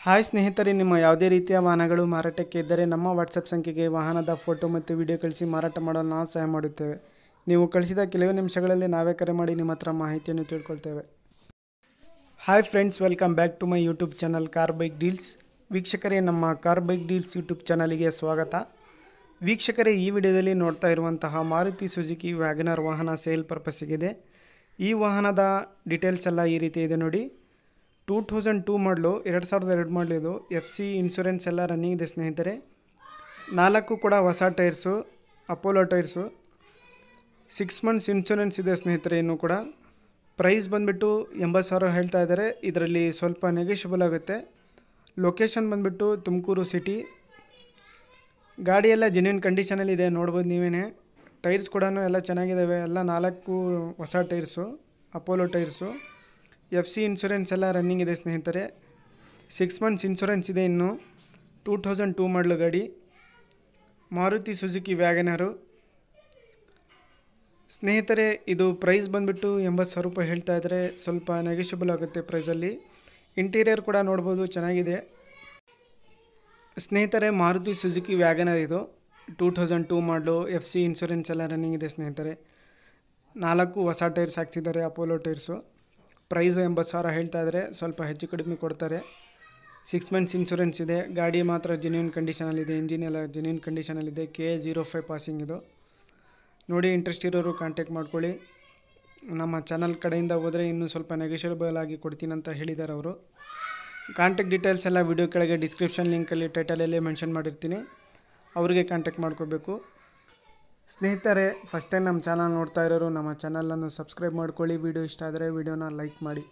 Hi ಸ್ನೇಹಿತರೆ, ನಿಮ್ಮ ಯಾವುದೇ ರೀತಿಯ ವಾಹನಗಳು ಮಾರಾಟಕ್ಕೆ ಇದ್ದರೆ ನಮ್ಮ ವಾಟ್ಸಪ್ ಸಂಖ್ಯೆಗೆ ವಾಹನದ ಫೋಟೋ ಮತ್ತು ವಿಡಿಯೋ ಕಳಿಸಿ ಮಾರಾಟ ಮಾಡಲು ನಾವು ಸಹಾಯ ಮಾಡುತ್ತೇವೆ. ನೀವು ಕಳಿಸಿದ ಕೆಲವೇ ನಿಮಿಷಗಳಲ್ಲಿ ನಾವೇ ಕರೆ ಮಾಡಿ ನಿಮ್ಮ ಹತ್ರ ಮಾಹಿತಿಯನ್ನು ತಿಳ್ಕೊಳ್ತೇವೆ. Hi friends, welcome back to my YouTube channel car bike deals. ವೀಕ್ಷಕರೇ, ನಮ್ಮ ಕಾರ್ ಬೈಕ್ ಡೀಲ್ಸ್ ಯೂಟ್ಯೂಬ್ ಚಾನಲಿಗೆ ಸ್ವಾಗತ. ವೀಕ್ಷಕರೇ, ಈ ವಿಡಿಯೋದಲ್ಲಿ ನೋಡ್ತಾ ಇರುವಂತಹ ಮಾರುತಿ ಸುಜುಕಿ ವ್ಯಾಗನರ್ ವಾಹನ ಸೇಲ್ ಪರ್ಪಸ್ಸಿಗಿದೆ. ಈ ವಾಹನದ ಡೀಟೇಲ್ಸ್ ಎಲ್ಲ ಈ ರೀತಿ ಇದೆ ನೋಡಿ. 2002 ಮಾಡಲು, 2002 ಮಾಡಲು ಇದು. FC ಇನ್ಶೂರೆನ್ಸ್ ಎಲ್ಲ ರನ್ನಿಂಗ್ ಇದೆ ಸ್ನೇಹಿತರೆ. 4 ಕೂಡ ಹೊಸ tyres, Apollo tyres. 6 months insurance ಇದೆ ಸ್ನೇಹಿತರೆ. ಇನ್ನೂ ಕೂಡ ಪ್ರೈಸ್ ಬಂದುಬಿಟ್ಟು 80,000 ಹೇಳ್ತಾ ಇದ್ದಾರೆ. ಇದರಲ್ಲಿ ಸ್ವಲ್ಪ ನೆಗೋಷಿಯಬಲ್ ಆಗುತ್ತೆ. ಲೊಕೇಶನ್ ಬಂದುಬಿಟ್ಟು ತುಮಕೂರು ಸಿಟಿ. ಗಾಡಿ ಎಲ್ಲ ಜೆನ್ಯೂನ್ ಕಂಡೀಷನಲ್ಲಿದೆ, ನೋಡ್ಬೋದು ನೀವೇ. ಟೈರ್ಸ್ ಕೂಡ ಎಲ್ಲ ಚೆನ್ನಾಗಿದ್ದಾವೆ. ಎಲ್ಲ 4 ಹೊಸ tyres, Apollo tyres. FC insurance ಎಲ್ಲ ರನ್ನಿಂಗ್ ಇದೆ ಸ್ನೇಹಿತರೆ. 6 ಮಂತ್ಸ್ ಇನ್ಶೂರೆನ್ಸ್ ಇದೆ. ಇನ್ನು 2002 ಮಾಡಲು ಗಾಡಿ, ಮಾರುತಿ ಸುಜುಕಿ ವ್ಯಾಗನರು ಸ್ನೇಹಿತರೆ. ಇದು ಪ್ರೈಸ್ ಬಂದುಬಿಟ್ಟು 80,000 ರೂಪಾಯಿ ಹೇಳ್ತಾ ಇದ್ದಾರೆ. ಸ್ವಲ್ಪ ನೆಗೋಷಿಯಬಲ್ ಆಗುತ್ತೆ ಪ್ರೈಸಲ್ಲಿ. ಇಂಟೀರಿಯರ್ ಕೂಡ ನೋಡ್ಬೋದು, ಚೆನ್ನಾಗಿದೆ ಸ್ನೇಹಿತರೆ. ಮಾರುತಿ ಸುಜುಕಿ ವ್ಯಾಗನರ್ ಇದು 2002 ಮಾಡಲು. FC ಇನ್ಶೂರೆನ್ಸ್ ಎಲ್ಲ ರನ್ನಿಂಗ್ ಇದೆ ಸ್ನೇಹಿತರೆ. 4 ಹೊಸ ಟೈರ್ಸ್ ಹಾಕ್ಸಿದ್ದಾರೆ, ಅಪೋಲೋ ಟೈರ್ಸು. ಪ್ರೈಸು 80,000 ಹೇಳ್ತಾ ಇದ್ದಾರೆ. ಸ್ವಲ್ಪ ಹೆಚ್ಚು ಕಡಿಮೆ ಕೊಡ್ತಾರೆ. 6 ಮಂತ್ಸ್ ಇನ್ಶೂರೆನ್ಸ್ ಇದೆ. ಗಾಡಿ ಮಾತ್ರ ಜೆನ್ಯೂನ್ ಕಂಡೀಷನಲ್ಲಿದೆ. ಇಂಜಿನ್ ಎಲ್ಲ ಜೆನ್ಯೂನ್ ಕಂಡೀಷನಲ್ಲಿದೆ. KA05 ಪಾಸಿಂಗ್ ಇದು ನೋಡಿ. ಇಂಟ್ರೆಸ್ಟ್ ಇರೋರು ಕಾಂಟ್ಯಾಕ್ಟ್ ಮಾಡ್ಕೊಳ್ಳಿ. ನಮ್ಮ ಚಾನಲ್ ಕಡೆಯಿಂದ ಹೋದರೆ ಇನ್ನೂ ಸ್ವಲ್ಪ ನೆಗೋಷಿಯಬಲ್ ಆಗಿ ಕೊಡ್ತೀನಿ ಅಂತ ಹೇಳಿದ್ದಾರೆ ಅವರು. ಕಾಂಟ್ಯಾಕ್ಟ್ ಡೀಟೇಲ್ಸ್ ಎಲ್ಲ ವಿಡಿಯೋ ಕೆಳಗೆ ಡಿಸ್ಕ್ರಿಪ್ಷನ್ ಲಿಂಕಲ್ಲಿ ಟೈಟಲಲ್ಲೇ ಮೆನ್ಷನ್ ಮಾಡಿರ್ತೀನಿ. ಅವ್ರಿಗೆ ಕಾಂಟ್ಯಾಕ್ಟ್ ಮಾಡ್ಕೋಬೇಕು. ಸ್ನೇಹಿತರೆ, ಫಸ್ಟ್ ಟೈಮ್ ನಮ್ಮ ಚಾನಲ್ ನೋಡ್ತಾ ಇರೋರು ನಮ್ಮ ಚಾನಲನ್ನು ಸಬ್ಸ್ಕ್ರೈಬ್ ಮಾಡ್ಕೊಳ್ಳಿ. ವಿಡಿಯೋ ಇಷ್ಟ ಆದರೆ ವಿಡಿಯೋನ ಲೈಕ್ ಮಾಡಿ.